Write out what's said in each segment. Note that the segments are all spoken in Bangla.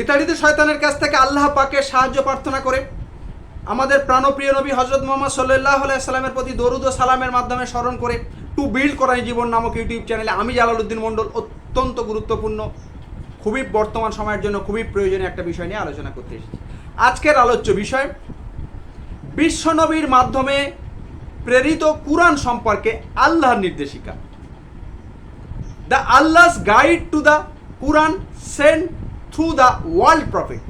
বিতাড়িত শয়তানের কাছ থেকে আল্লাহ পাকের সাহায্য প্রার্থনা করে আমাদের প্রাণপ্রিয় নবী হযরত মুহাম্মদ সাল্লাল্লাহু আলাইহি সাল্লামের প্রতি দরুদ ও সালামের মাধ্যমে স্মরণ করে টু বিল্ড কোরআন জীবন নামক ইউটিউব চ্যানেলে আমি জালালউদ্দিন মণ্ডল অত্যন্ত গুরুত্বপূর্ণ, খুবই বর্তমান সময়ের জন্য খুবই প্রয়োজনীয় একটা বিষয় নিয়ে আলোচনা করতে এসেছি। আজকের আলোচ্য বিষয় বিশ্বনবীর মাধ্যমে প্রেরিত কুরআন সম্পর্কে আল্লাহর নির্দেশিকা। The Allah's guide to the Quran sent through the world prophet.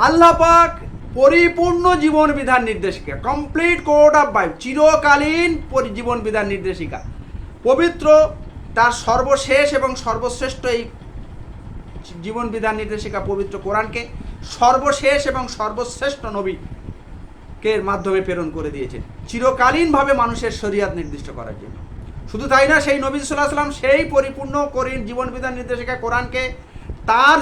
আল্লাহ পাক পরিপূর্ণ জীবন বিধান নির্দেশিকা, কমপ্লিট কোড অফ বাইবেল, চিরকালীন জীবন বিধান নির্দেশিকা, পবিত্র তার সর্বশেষ এবং সর্বশ্রেষ্ঠ এই জীবন বিধান নির্দেশিকা পবিত্র কোরআনকে সর্বশেষ এবং সর্বশ্রেষ্ঠ নবীকে মাধ্যমে প্রেরণ করে দিয়েছেন চিরকালীনভাবে মানুষের শরীয়ত নির্দিষ্ট করার জন্য। শুধু তাই না, সেই নবী সাল্লাল্লাহু আলাইহি ওয়াসাল্লাম সেই পরিপূর্ণ জীবন বিধান নির্দেশিকা কোরআনকে তার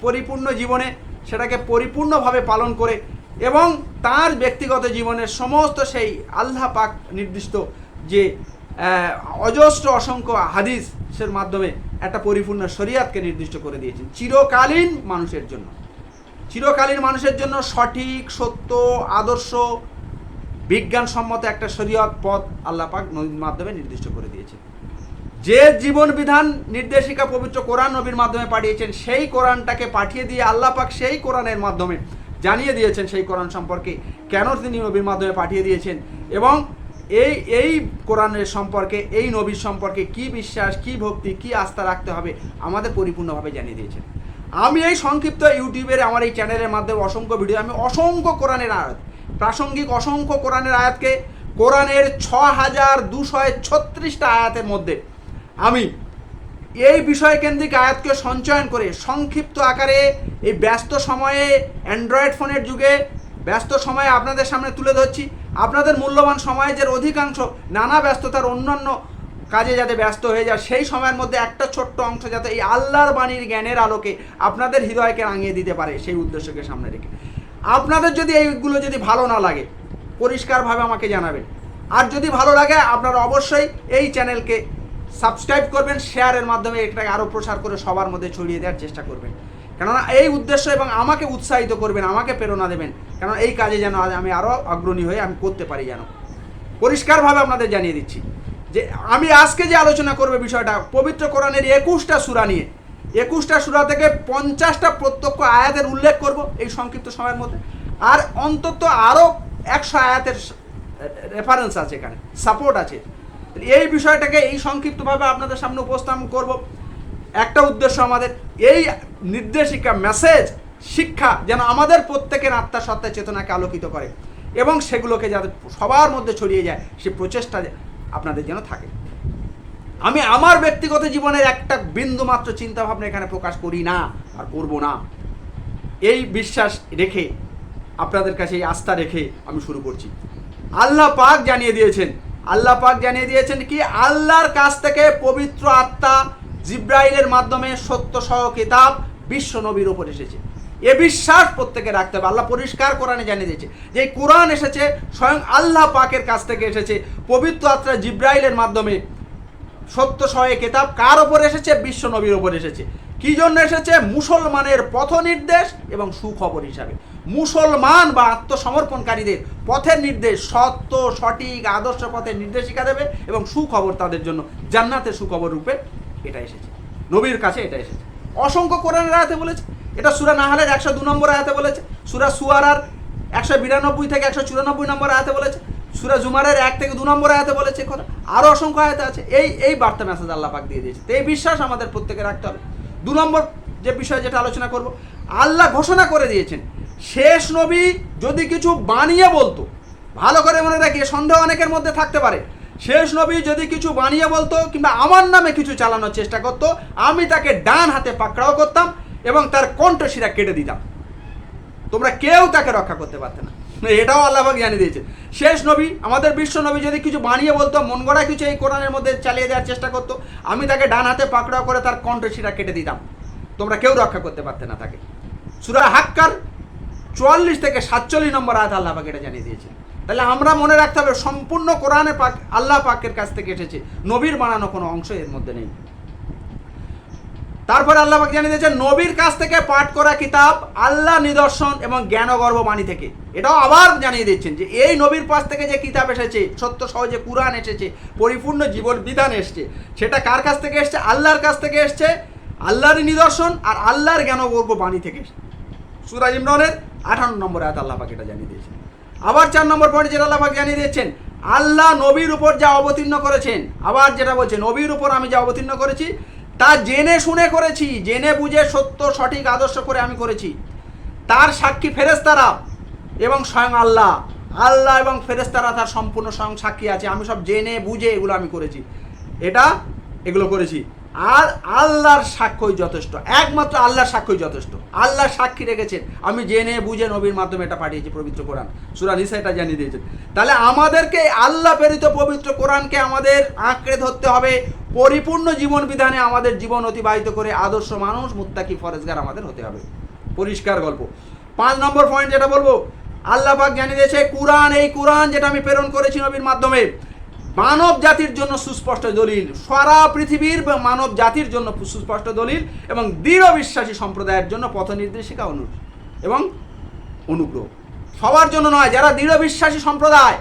পরিপূর্ণ জীবনে সেটাকে পরিপূর্ণভাবে পালন করে এবং তার ব্যক্তিগত জীবনের সমস্ত সেই আল্লাহ পাক নির্দিষ্ট যে অজস্র অসংখ্য হাদিসের মাধ্যমে একটা পরিপূর্ণ শরীয়তকে নির্দিষ্ট করে দিয়েছেন চিরকালীন মানুষের জন্য। চিরকালীন মানুষের জন্য সঠিক, সত্য, আদর্শ, বিজ্ঞানসম্মত একটা শরীয়ত পথ আল্লাহ পাক নবীর মাধ্যমে নির্দিষ্ট করে দিয়েছেন। যে জীবন বিধান নির্দেশিকা পবিত্র কোরআন নবীর মাধ্যমে পাঠিয়েছেন, সেই কোরআনটাকে পাঠিয়ে দিয়ে আল্লাহ পাক সেই কোরআনের মাধ্যমে জানিয়ে দিয়েছেন সেই কোরআন সম্পর্কে কেন তিনি নবীর মাধ্যমে পাঠিয়ে দিয়েছেন এবং এই কোরআনের সম্পর্কে, এই নবীর সম্পর্কে কি বিশ্বাস, কি ভক্তি, কি আস্থা রাখতে হবে আমাদের পরিপূর্ণভাবে জানিয়ে দিয়েছেন। আমি এই সংক্ষিপ্ত ইউটিউবের আমার এই চ্যানেলের মাধ্যমে অসংখ্য ভিডিও, আমি অসংখ্য কোরআনের আয়াত, প্রাসঙ্গিক অসংখ্য কোরআনের আয়াতকে, কোরআনের 6236টা আয়াতের মধ্যে আমি এই বিষয়কেন্দ্রিক আয়াতকে সঞ্চয়ন করে সংক্ষিপ্ত আকারে এই ব্যস্ত সময়ে, অ্যান্ড্রয়েড ফোনের যুগে ব্যস্ত সময়ে আপনাদের সামনে তুলে ধরছি। আপনাদের মূল্যবান সময়ের অধিকাংশ নানা ব্যস্ততার অন্যান্য কাজে যাতে ব্যস্ত হয়ে যায়, সেই সময়ের মধ্যে একটা ছোট্ট অংশ যাতে এই আল্লাহর বাণীর জ্ঞানের আলোকে আপনাদের হৃদয়কে রাঙিয়ে দিতে পারে, সেই উদ্দেশ্যকে সামনে রেখে। আপনাদের যদি এইগুলো যদি ভালো না লাগে পরিষ্কারভাবে আমাকে জানাবেন, আর যদি ভালো লাগে আপনারা অবশ্যই এই চ্যানেলকে সাবস্ক্রাইব করবেন, শেয়ারের মাধ্যমে এটাকে আরও প্রসার করে সবার মধ্যে ছড়িয়ে দেওয়ার চেষ্টা করবেন, কেননা এই উদ্দেশ্য এবং আমাকে উৎসাহিত করবেন, আমাকে প্রেরণা দেবেন, কেন এই কাজে যেন আমি আরও অগ্রণী হয়ে আমি করতে পারি। যেন পরিষ্কারভাবে আপনাদের জানিয়ে দিচ্ছি যে আমি আজকে যে আলোচনা করবে বিষয়টা পবিত্র কোরআনের 21টা সূরা নিয়ে, 21টা সূরা থেকে 50টা প্রত্যক্ষ আয়াতের উল্লেখ করব এই সংক্ষিপ্ত সময়ের মধ্যে, আর অন্তত আরও 100 আয়াতের রেফারেন্স আছে, এখানে সাপোর্ট আছে। এই বিষয়টাকে এই সংক্ষিপ্তভাবে আপনাদের সামনে উপস্থাপন করব। একটা উদ্দেশ্য আমাদের, এই নির্দেশিকা, মেসেজ, শিক্ষা যেন আমাদের প্রত্যেকের আত্মা সত্তা চেতনাকে আলোকিত করে এবং সেগুলোকে যাতে সবার মধ্যে ছড়িয়ে যায় সে প্রচেষ্টা আপনাদের যেন থাকে। আমি আমার ব্যক্তিগত জীবনের একটা বিন্দু মাত্র চিন্তাভাবনা এখানে প্রকাশ করি না আর করব না, এই বিশ্বাস রেখে আপনাদের কাছে এই আস্থা রেখে আমি শুরু করছি। আল্লাহ পাক জানিয়ে দিয়েছেন কি, আল্লাহর কাছ থেকে পবিত্র আত্মা জিব্রাইলের মাধ্যমে সত্য সহ কিতাব বিশ্ব নবীর উপর এসেছে। এ বিশ্বাস প্রত্যেকে রাখতে হবে। আল্লাহ পরিষ্কার কোরআনে জানিয়ে দিয়েছে যে এই কোরআন এসেছে স্বয়ং আল্লাহ পাকের কাছ থেকে এসেছে, পবিত্র আত্মা জিব্রাইলের মাধ্যমে সত্য সহ কিতাব কার ওপর এসেছে? বিশ্ব নবীর ওপর এসেছে। কি জন্য এসেছে? মুসলমানের পথ নির্দেশ এবং সুখবর হিসাবে। মুসলমান বা আত্মসমর্পণকারীদের পথের নির্দেশ, সত্য, সঠিক, আদর্শ পথের নির্দেশিকা দেবে এবং সুখবর তাদের জন্য জান্নাতের সুখবর রূপে এটা এসেছে, নবীর কাছে এটা এসেছে। অসংখ্য কোরআনের আয়াতে বলেছে, এটা সূরা নাহলের 102 নম্বর আয়াতে বলেছে, সূরা শুআরার 192 থেকে 194 নম্বর আয়াতে বলেছে, সূরা জুমারের 1 থেকে 2 নম্বর আয়াতে বলেছে কথা, আরও অসংখ্য আয়াতে আছে। এই বার্তা মেসেজ আল্লাহ পাক দিয়ে দিয়েছে। তো এই বিশ্বাস আমাদের প্রত্যেকে রাখতে হবে। 2 নম্বর যে বিষয় যেটা আলোচনা করব, আল্লাহ ঘোষণা করে দিয়েছেন শেষ নবী যদি কিছু বানিয়ে বলতো, ভালো করে মনে রাখি, সন্দেহ অনেকের মধ্যে থাকতে পারে, শেষ নবী যদি কিছু বানিয়ে বলতো কিংবা আমার নামে কিছু চালানোর চেষ্টা করতো, আমি তাকে ডান হাতে পাকড়াও করতাম এবং তার কণ্ঠশিরা কেটে দিতাম, তোমরা কেউ তাকে রক্ষা করতে পারতে না। এটাও আল্লাহ পাক জানিয়ে দিয়েছে। শেষ নবী, আমাদের বিশ্ব নবী যদি কিছু বানিয়ে বলতো, মন গড়া কিছু এই কোরআনের মধ্যে চালিয়ে দেওয়ার চেষ্টা করতো, আমি তাকে ডান হাতে পাকড়াও করে তার কণ্ঠশিরা কেটে দিতাম, তোমরা কেউ রক্ষা করতে পারতে না তাকে। সূরা হাক্কার 44 থেকে 47 নম্বর আয়াত আল্লাহ পাক এটা জানিয়ে দিয়েছে। তাহলে আমরা মনে রাখতে হবে সম্পূর্ণ কোরআনে পাক আল্লাহ পাকের কাছ থেকে এসেছে, নবীর বানানো কোনো অংশ এর মধ্যে নেই। তারপরে আল্লাহ পাক জানিয়ে দিয়েছেন নবীর কাছ থেকে পাঠ করা কিতাব আল্লাহ নিদর্শন এবং জ্ঞানগর্ভ বাণী থেকে। এটাও আবার জানিয়ে দিচ্ছেন যে এই নবীর পাশ থেকে যে কিতাব এসেছে, সত্য সহজে কুরআন এসেছে, পরিপূর্ণ জীবন বিধান এসছে, সেটা কার কাছ থেকে এসছে? আল্লাহর কাছ থেকে এসছে, আল্লাহর নিদর্শন আর আল্লাহর জ্ঞানগর্ভ বাণী থেকে এসছে। সূরা ইমরানের 58 নম্বর আয়াত আল্লাহ পাক এটা জানিয়ে দিয়েছেন। আবার 4 নম্বর পয়েন্ট যেটা আল্লাহ পাক জানিয়ে দিচ্ছেন, আল্লাহ নবীর উপর যা অবতীর্ণ করেছেন, আবার যেটা বলছে নবীর উপর আমি যা অবতীর্ণ করেছি তা জেনে শুনে করেছি, জেনে বুঝে সত্য সঠিক আদর্শ করে আমি করেছি। তার সাক্ষী ফেরেশতারা এবং স্বয়ং আল্লাহ, আল্লাহ এবং ফেরেশতারা তার সম্পূর্ণ স্বয়ং সাক্ষী আছে। আমি সব জেনে বুঝে এগুলো আমি করেছি, এগুলো করেছি। আর আল্লাহর সাক্ষ্যই যথেষ্ট, একমাত্র আল্লাহর সাক্ষ্যই যথেষ্ট। আল্লাহ সাক্ষী রেখেছেন, আমি জেনে বুঝে নবীর মাধ্যমে এটা পাঠিয়েছি পবিত্র কোরআন। সূরা নিসা এটা জানিয়ে দিয়েছেন। তাহলে আমাদেরকে আল্লাহ প্রেরিত পবিত্র কোরআনকে আমাদের আঁকড়ে ধরতে হবে, পরিপূর্ণ জীবন বিধানে আমাদের জীবন অতিবাহিত করে আদর্শ মানুষ, মুত্তাকি, ফরেজগার আমাদের হতে হবে। পরিষ্কার গল্প। 5 নম্বর পয়েন্ট যেটা বলবো, আল্লাহ পাক জানিয়ে দিয়েছে কুরআন, এই কুরআন যেটা আমি প্রেরণ করেছি নবীর মাধ্যমে, মানব জাতির জন্য সুস্পষ্ট দলিল, সারা পৃথিবীর মানব জাতির জন্য সুস্পষ্ট দলিল এবং দৃঢ় বিশ্বাসী সম্প্রদায়ের জন্য পথ নির্দেশিকা এবং অনুগ্রহ। সবার জন্য নয়, যারা দৃঢ় বিশ্বাসী সম্প্রদায়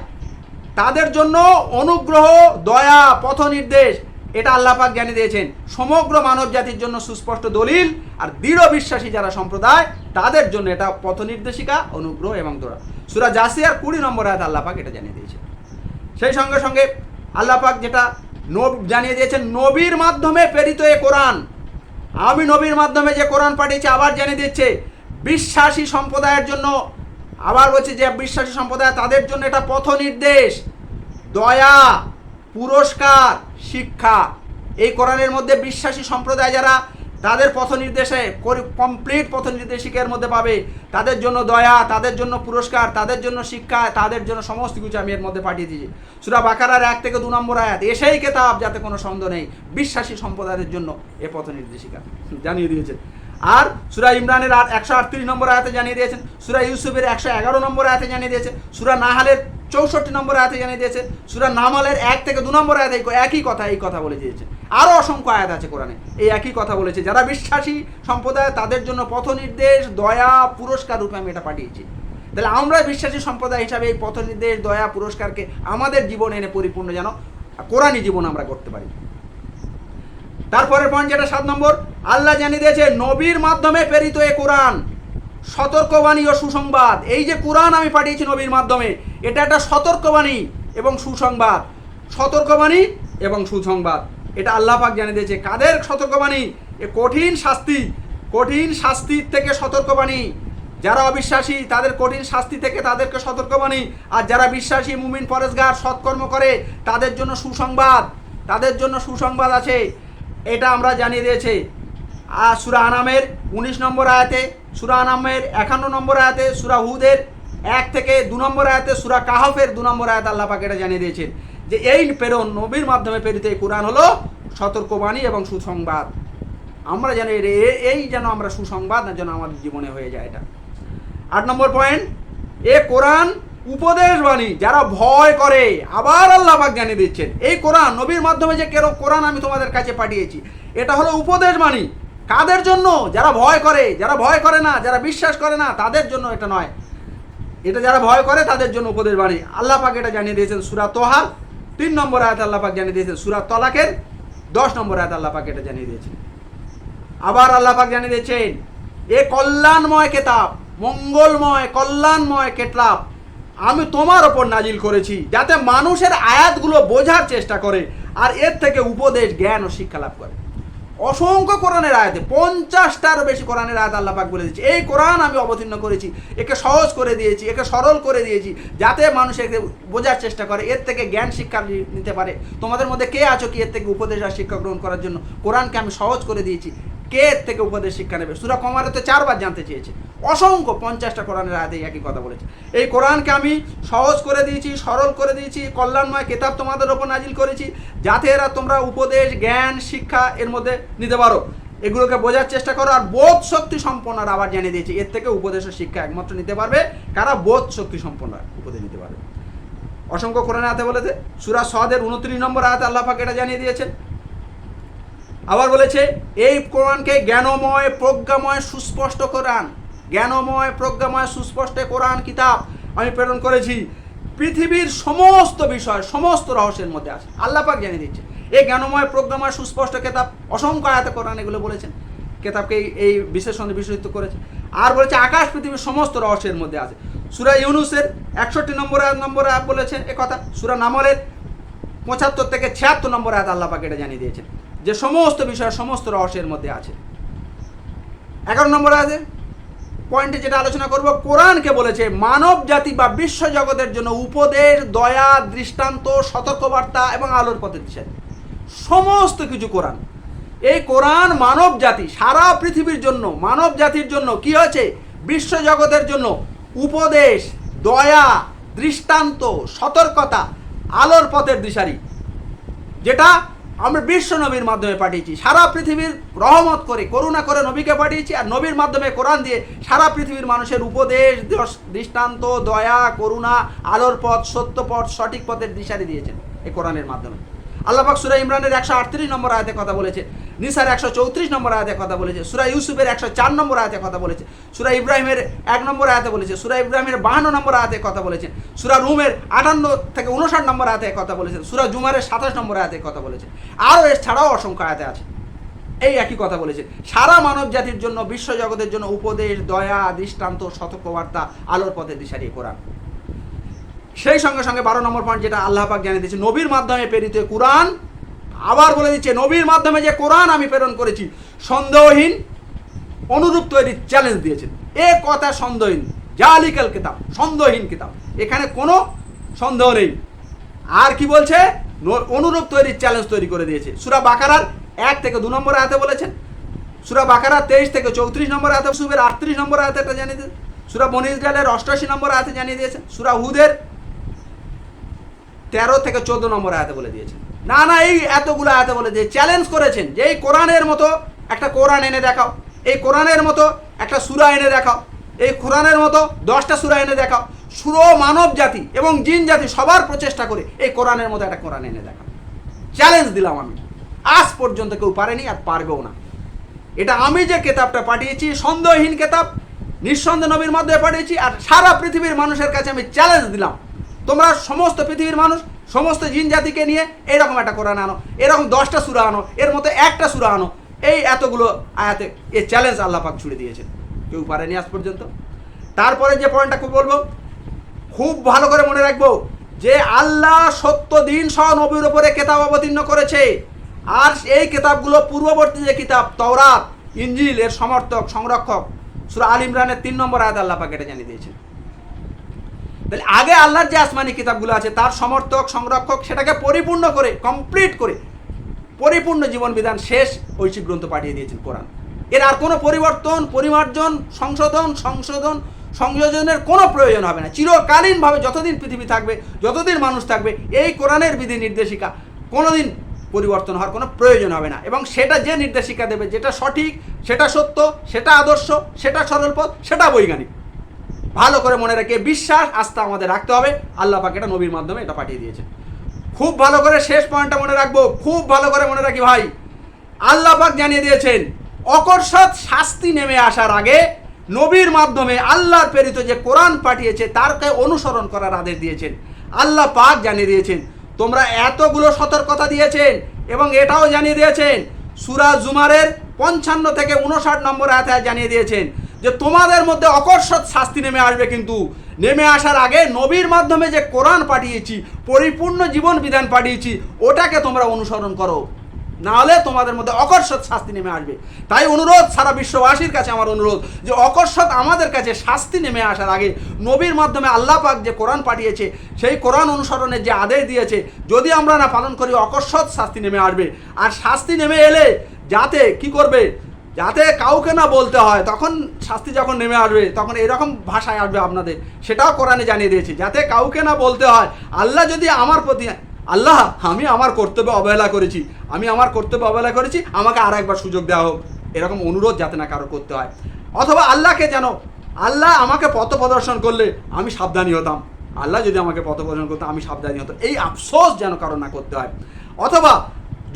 তাদের জন্য অনুগ্রহ, দয়া, পথ নির্দেশ, এটা আল্লাহ পাক জানিয়ে দিয়েছেন। সমগ্র মানব জাতির জন্য সুস্পষ্ট দলিল আর দৃঢ় বিশ্বাসী যারা সম্প্রদায় তাদের জন্য এটা পথ নির্দেশিকা, অনুগ্রহ এবং দয়া। সূরা জাসিয়ার 20 নম্বর আয়াত আল্লাহ পাক এটা জানিয়ে দিয়েছেন। সেই সঙ্গে সঙ্গে আল্লাহ পাক যেটা জানিয়ে দিয়েছেন নবীর মাধ্যমে প্রেরিত এ কোরআন, আমি নবীর মাধ্যমে যে কোরআন পাঠিয়েছি, আবার জানিয়ে দিচ্ছে বিশ্বাসী সম্প্রদায়ের জন্য, আবার বলছে যে বিশ্বাসী সম্প্রদায় তাদের জন্য এটা পথ নির্দেশ, দয়া, পুরস্কার, শিক্ষা। এই কোরআনের মধ্যে বিশ্বাসী সম্প্রদায় যারা, তাদের পথ নির্দেশে কমপ্লিট পথ নির্দেশিকার মধ্যে পাবে, তাদের জন্য দয়া, তাদের জন্য পুরস্কার, তাদের জন্য শিক্ষা, তাদের জন্য সমস্ত কিছু আমি এর মধ্যে পাঠিয়ে দিয়েছি। সূরা বাকারার 1 থেকে 2 নম্বর আয়াত, এসেই কিতাব যাতে কোনো সন্দেহ নেই, বিশ্বাসী সম্প্রদায়ের জন্য এ পথ নির্দেশিকা জানিয়ে দিয়েছে। আর সূরা ইমরানের 138 নম্বর আয়াতে জানিয়ে দিয়েছেন, সূরা ইউসুফের 111 নম্বর আয়াতে জানিয়ে দিয়েছে, সূরা নাহালের 64 নম্বর আয়াতে জানিয়ে দিয়েছে, সূরা নামলের 1 থেকে 2 নম্বর আয়াতে একই কথা বলে দিয়েছে। আরও অসংখ্য আয়াত আছে কোরআনে, এই একই কথা বলেছে। যারা বিশ্বাসী সম্প্রদায় তাদের জন্য পথ নির্দেশ, দয়া, পুরস্কার রূপে আমি এটা পাঠিয়েছি। তাহলে আমরা বিশ্বাসী সম্প্রদায় হিসাবে এই পথ নির্দেশ, দয়া, পুরস্কারকে আমাদের জীবনে এনে পরিপূর্ণ যেন কোরআনি জীবন আমরা করতে পারি। তারপরের পয়েন্ট যেটা 7 নম্বর, আল্লাহ জানিয়ে দিয়েছে নবীর মাধ্যমে প্রেরিত এ কোরআন সতর্কবাণী ও সুসংবাদ। এই যে কোরআন আমি পাঠিয়েছি নবীর মাধ্যমে, এটা একটা সতর্কবাণী এবং সুসংবাদ। সতর্কবাণী এবং সুসংবাদ এটা আল্লাহ পাক জানিয়ে দিয়েছে। কাদের সতর্কবাণী? এ কঠিন শাস্তির থেকে সতর্কবাণী। যারা অবিশ্বাসী তাদের কঠিন শাস্তি থেকে তাদেরকে সতর্কবাণী, আর যারা বিশ্বাসী, মুমিন, পরেজগার, সৎকর্ম করে তাদের জন্য সুসংবাদ আছে। এটা আমরা জানিয়ে দিয়েছে। আর সূরা আনামের 19 নম্বর আয়াতে, সূরা আনামের 51 নম্বর আয়াতে, সূরা হুদের 1 থেকে 2 নম্বর আয়াতে, সূরা কাহাফের 2 নম্বর আয়াতে আল্লাহ পাক এটা জানিয়ে দিয়েছেন যে এই প্রেরণ নবীর মাধ্যমে প্রেরিত এই কোরআন হলো সতর্কবাণী এবং সুসংবাদ। আমরা জানি এই যেন আমরা সুসংবাদ না যেন আমাদের জীবনে হয়ে যায় এটা। 8 নম্বর পয়েন্ট, এ কোরআন উপদেশ বাণী যারা ভয় করে। আবার আল্লাহ পাক জানিয়ে দিচ্ছেন এই কোরআন নবীর মাধ্যমে যে কোরআন আমি তোমাদের কাছে পাঠিয়েছি, এটা হলো উপদেশ বাণী। কাদের জন্য? যারা ভয় করে। যারা ভয় করে না, যারা বিশ্বাস করে না তাদের জন্য এটা নয়, এটা যারা ভয় করে তাদের জন্য উপদেশ বাণী। আল্লাহ পাক এটা জানিয়ে দিয়েছেন সূরা তোহার 3 নম্বর আয়াত আল্লাহ পাক জানিয়ে দিয়েছেন, সূরা তলাকের 10 নম্বর আয়াত আল্লাহ পাক এটা জানিয়ে দিয়েছেন। আবার আল্লাহ পাক জানিয়ে দিয়েছেন এ কল্যাণময় কিতাব, মঙ্গলময় কল্যাণময় কিতাব আমি তোমার ওপর নাজিল করেছি যাতে মানুষের আয়াতগুলো বোঝার চেষ্টা করে আর এর থেকে উপদেশ, জ্ঞান ও শিক্ষা লাভ করে। অসংখ্য কোরআনের আয়াতে, 50টারও বেশি কোরআনের আয়াত আল্লাহ পাক বলে দিয়েছে এই কোরআন আমি অবতীর্ণ করেছি, একে সহজ করে দিয়েছি, একে সরল করে দিয়েছি যাতে মানুষ একে বোঝার চেষ্টা করে, এর থেকে জ্ঞান শিক্ষা নিতে পারে। তোমাদের মধ্যে কে আছো কি এর থেকে উপদেশ আর শিক্ষা গ্রহণ করার জন্য? কোরআনকে আমি সহজ করে দিয়েছি, কে এর থেকে উপদেশ শিক্ষা নেবে? সূরা কমারে তো 4 বার জানতে চেয়েছে। অসংখ্য 50টা কোরআনের আয়াতে একই কথা বলেছে। এই কোরআনকে আমি সহজ করে দিয়েছি, সরল করে দিয়েছি, কল্যাণময় কিতাব তোমাদের ওপর নাজিল করেছি যাতে এরা তোমরা উপদেশ, জ্ঞান, শিক্ষা এর মধ্যে নিতে পারো, এগুলোকে বোঝার চেষ্টা করো। আর বোধ শক্তি সম্পন্ন আবার জানিয়ে দিয়েছি এর থেকে উপদেশ ও শিক্ষা একমাত্র নিতে পারবে কারা? বোধ শক্তি সম্পন্ন উপদেশ নিতে পারবে। অসংখ্য কোরআনের আয়াতে বলেছে। সূরা সদের 29 নম্বর আয়াতে আল্লাহ পাক এটা জানিয়ে দিয়েছেন। আবার বলেছে এই কোরআনকে জ্ঞানময় প্রজ্ঞাময় সুস্পষ্ট কোরআন, জ্ঞানময় প্রজ্ঞাময় সুস্পষ্ট কোরআন কিতাব আমি প্রেরণ করেছি, পৃথিবীর সমস্ত বিষয় সমস্ত রহস্যের মধ্যে আছে। আল্লাহ পাক জানিয়ে দিচ্ছে এই জ্ঞানময় প্রজ্ঞাময় সুস্পষ্ট কিতাব, অসংখ্য আয়াতে কোরআন এগুলো বলেছেন, কিতাবকে এই বিশেষণে বিশেষিত করেছে। আর বলেছে আকাশ পৃথিবীর সমস্ত রহস্যের মধ্যে আছে। সূরা ইউনূসের 61 নম্বর আয়াত বলেছেন এ কথা। সূরা নামলের 75 থেকে 76 নম্বর আয়াত আল্লাহ পাক এটা জানিয়ে দিয়েছেন যে সমস্ত বিষয় সমস্ত রহস্যের মধ্যে আছে। 11 নম্বর আয়াতে পয়েন্টে যেটা আলোচনা করব, কোরআনকে বলেছে মানব জাতি বা বিশ্ব জগতের জন্য উপদেশ, দয়া, দৃষ্টান্ত, সতর্কবার্তা এবং আলোর পথের দিশা, সমস্ত কিছু কোরআন। এই কোরআন মানব জাতি, সারা পৃথিবীর জন্য, মানব জাতির জন্য কি হয়েছে, বিশ্ব জগতের জন্য উপদেশ, দয়া, দৃষ্টান্ত, সতর্কতা, আলোর পথের দিশারি, যেটা আমরা বিশ্ব নবীর মাধ্যমে পাঠিয়েছি। সারা পৃথিবীর রহমত করে করুণা করে নবীকে পাঠিয়েছি, আর নবীর মাধ্যমে কোরআন দিয়ে সারা পৃথিবীর মানুষের উপদেশ, দৃষ্টান্ত, দয়া, করুণা, আলোর পথ, সত্য পথ, সঠিক পথের দিশারি দিয়েছেন এই কোরআনের মাধ্যমে। আল্লাহ পাক সূরা ইমরানের 138 নম্বর আয়াতে কথা বলেছে, নিসার 134 নম্বর আয়াতে কথা বলেছে, সূরা ইউসুফের 104 নম্বর আয়াতে কথা বলেছে, সূরা ইব্রাহিমের 1 নম্বর আয়াতে বলেছে, সূরা ইব্রাহিমের 52 নম্বর আয়াতে কথা বলেছেন, সূরা রুমের 58 থেকে 59 নম্বর আয়াতে কথা বলেছেন, সূরা জুমারের 27 নম্বর আয়াতে কথা বলেছেন। আরও এর ছাড়াও অসংখ্য আয়াতে আছে এই একই কথা বলেছে। সারা মানব জাতির জন্য, বিশ্ব জগতের জন্য উপদেশ, দয়া, দৃষ্টান্ত, সতর্কবার্তা, আলোর পথে দিশারি কোরআন। সেই সঙ্গে সঙ্গে 12 নম্বর পয়েন্ট যেটা আল্লাহ পাক জানিয়ে দিয়েছে, নবীর মাধ্যমে প্রেরিত কোরআন, আবার বলে দিচ্ছে নবীর মাধ্যমে যে কোরআন আমি প্রেরণ করেছি সন্দেহহীন, অনুরূপ তৈরির চ্যালেঞ্জ দিয়েছেন। এ কথা সন্দেহহীন, জালিকাল কিতাব, সন্দেহহীন কিতাব, এখানে কোনো সন্দেহ নেই। আর কি বলছে, অনুরূপ তৈরির চ্যালেঞ্জ তৈরি করে দিয়েছে। সূরা বাকারার 1 থেকে 2 নম্বর আয়াতে বলেছেন, সূরা বাকারার 23 থেকে 34 নম্বর আয়াতে, সুবের 38 নম্বর আয়াতে এটা জানিয়ে দিয়েছেন, সূরা বনী ইসরাইলের 88 নম্বর আয়াতে জানিয়ে দিয়েছেন, সূরা হুদের 13 থেকে 14 নম্বর আয়াতে বলে দিয়েছেন। না না, এই এতগুলো আয়াতে বলে দিয়ে চ্যালেঞ্জ করেছেন যে এই কোরআনের মতো একটা কোরআন এনে দেখাও, এই কোরআনের মতো একটা সূরা এনে দেখাও, এই কোরআনের মতো 10টা সূরা এনে দেখাও। সুরো মানব জাতি এবং জিন জাতি সবার প্রচেষ্টা করে এই কোরআনের মতো একটা কোরআন এনে দেখাও। চ্যালেঞ্জ দিলাম আমি, আজ পর্যন্ত কেউ পারেনি আর পারবেও না। এটা আমি যে কিতাবটা পাঠিয়েছি সন্দেহহীন কিতাব, নিঃসন্দেহ নবীর মাধ্যমে পাঠিয়েছি, আর সারা পৃথিবীর মানুষের কাছে আমি চ্যালেঞ্জ দিলাম, তোমরা সমস্ত পৃথিবীর মানুষ, সমস্ত জিন জাতিকে নিয়ে এরকম একটা কোরআন আনো, এরকম 10টা সূরা আনো, এর মতো একটা সূরা আনো। এই এতগুলো আয়াতে এই চ্যালেঞ্জ আল্লাহ পাক ছুড়ে দিয়েছেন, কেউ পারেনি আজ পর্যন্ত। তারপরে যে পয়েন্টটা খুব বলবো, খুব ভালো করে মনে রাখবো যে আল্লাহ সত্য দিন সহ নবীর উপরে কিতাব অবতীর্ণ করেছে, আর এই কিতাবগুলো পূর্ববর্তী যে কিতাব তাওরাত, ইনজিল এর সমর্থক, সংরক্ষক। সূরা আল ইমরানের 3 নম্বর আয়াতে আল্লাহ পাক এটা জানিয়ে দিয়েছেন। তাহলে আগে আল্লাহর যে আসমানি কিতাবগুলো আছে তার সমর্থক, সংরক্ষক, সেটাকে পরিপূর্ণ করে, কমপ্লিট করে, পরিপূর্ণ জীবন বিধান শেষ ঐচ্ছিক গ্রন্থ পাঠিয়ে দিয়েছেন কোরআন। এর আর কোনো পরিবর্তন, পরিমার্জন, সংযোজনের কোনো প্রয়োজন হবে না। চিরকালীনভাবে যতদিন পৃথিবী থাকবে, যতদিন মানুষ থাকবে, এই কোরআনের বিধি নির্দেশিকা কোনোদিন পরিবর্তন হওয়ার কোনো প্রয়োজন হবে না। এবং সেটা যে নির্দেশিকা দেবে, যেটা সঠিক, সেটা সত্য, সেটা আদর্শ, সেটা সরল পথ, সেটা বৈজ্ঞানিক। ভালো করে মনে রেখে বিশ্বাস, আস্থা আমাদের রাখতে হবে। আল্লাহ পাক এটা নবীর মাধ্যমে এটা পাঠিয়ে দিয়েছেন। খুব ভালো করে শেষ পয়েন্টটা মনে রাখবো, খুব ভালো করে মনে রাখি ভাই, আল্লাহ পাক জানিয়ে দিয়েছেন অকস্মাৎ শাস্তি নেমে আসার আগে নবীর মাধ্যমে আল্লাহর প্রেরিত যে কোরআন পাঠিয়েছে তারকে অনুসরণ করার আদেশ দিয়েছেন। আল্লাহ পাক জানিয়ে দিয়েছেন তোমরা এতগুলো সতর্কতা দিয়েছেন, এবং এটাও জানিয়ে দিয়েছেন সূরা জুমারের 55 থেকে 59 নম্বর আয়াতে জানিয়ে দিয়েছেন যে তোমাদের মধ্যে অকস্মাৎ শাস্তি নেমে আসবে, কিন্তু নেমে আসার আগে নবীর মাধ্যমে যে কোরআন পাঠিয়েছি, পরিপূর্ণ জীবন বিধান পাঠিয়েছি, ওটাকে তোমরা অনুসরণ করো, নাহলে তোমাদের মধ্যে অকস্মাৎ শাস্তি নেমে আসবে। তাই অনুরোধ, সারা বিশ্ববাসীর কাছে আমার অনুরোধ যে অকস্মাৎ আমাদের কাছে শাস্তি নেমে আসার আগে নবীর মাধ্যমে আল্লাহ পাক যে কোরআন পাঠিয়েছে, সেই কোরআন অনুসরণের যে আদেশ দিয়েছে, যদি আমরা না পালন করি অকস্মাৎ শাস্তি নেমে আসবে। আর শাস্তি নেমে এলে যাতে কি করবে, যাতে কাউকে না বলতে হয়, তখন শাস্তি যখন নেমে আসবে তখন এরকম ভাষায় আসবে আপনাদের, সেটাও কোরআনে জানিয়ে দিয়েছে, যাতে কাউকে না বলতে হয় আল্লাহ যদি আমার প্রতি, আল্লাহ আমি আমার কর্তব্যে অবহেলা করেছি, আমাকে আর একবার সুযোগ দেওয়া হোক, এরকম অনুরোধ যাতে না কারো করতে হয়। অথবা আল্লাহকে যেন, আল্লাহ আমাকে পথ প্রদর্শন করলে আমি সাবধানী হতাম, আল্লাহ যদি আমাকে পথ প্রদর্শন করতো আমি সাবধানী হতাম, এই আফসোস যেন কারো না করতে হয়। অথবা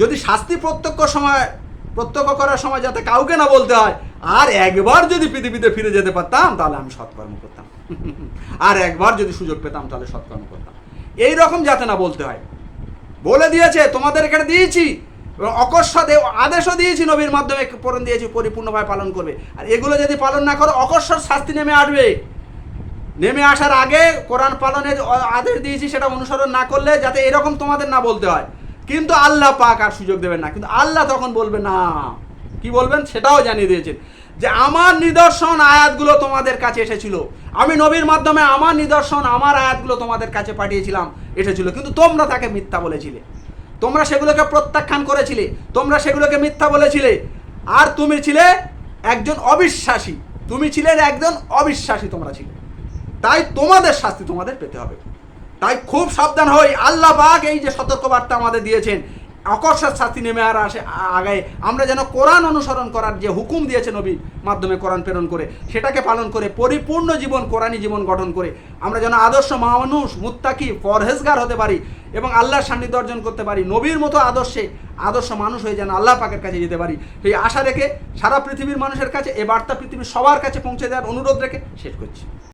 যদি শাস্তি প্রত্যক্ষ সময় প্রত্যক্ষ করার সময় যাতে কাউকে না বলতে হয়, আর একবার যদি পৃথিবীতে ফিরে যেতে পারতাম তাহলে আমি সৎকর্ম করতাম, আর একবার যদি সুযোগ পেতাম তাহলে সৎকর্ম করতাম, এই রকম যাতে না বলতে হয়। বলে দিয়েছে, তোমাদের এখানে দিয়েছি, অকস্মাৎ আদেশও দিয়েছি, নবীর মাধ্যমে পূরণ দিয়েছি, পরিপূর্ণভাবে পালন করবে। আর এগুলো যদি পালন না করো অকস্মাৎ শাস্তি নেমে আসবে। নেমে আসার আগে কোরআন পালনের আদেশ দিয়েছি, সেটা অনুসরণ না করলে যাতে এরকম তোমাদের না বলতে হয়। কিন্তু আল্লাহ পাক আর সুযোগ দেবেন না, কিন্তু আল্লাহ তখন বলবে না, কি বলবেন সেটাও জানিয়ে দিয়েছেন, যে আমার নিদর্শন আয়াতগুলো তোমাদের কাছে এসেছিল, আমি নবীর মাধ্যমে আমার নিদর্শন আমার আয়াতগুলো তোমাদের কাছে পাঠিয়েছিলাম, এসেছিল, কিন্তু তোমরা তাকে মিথ্যা বলেছিলে, তোমরা সেগুলোকে প্রত্যাখ্যান করেছিলে, তোমরা সেগুলোকে মিথ্যা বলেছিলে, আর তুমি ছিলে একজন অবিশ্বাসী, তুমি ছিলে একজন অবিশ্বাসী, তোমরা ছিলে, তাই তোমাদের শাস্তি তোমাদের পেতে হবে। তাই খুব সাবধান হই। আল্লাহ পাক এই যে সতর্কবার্তা আমাদের দিয়েছেন, অকস্মাৎ শাস্তি নেমে আর আসে আগে আমরা যেন কোরআন অনুসরণ করার যে হুকুম দিয়েছে নবীর মাধ্যমে কোরআন প্রেরণ করে, সেটাকে পালন করে পরিপূর্ণ জীবন, কোরআনী জীবন গঠন করে আমরা যেন আদর্শ মানুষ, মুত্তাকি, পরহেজগার হতে পারি এবং আল্লাহর সান্নিধ্য অর্জন করতে পারি, নবীর মতো আদর্শ মানুষ হয়ে যেন আল্লাহ পাকের কাছে যেতে পারি, এই আশা রেখে সারা পৃথিবীর মানুষের কাছে এ বার্তা পৃথিবীর সবার কাছে পৌঁছে দেওয়ার অনুরোধ রেখে শেষ করছি।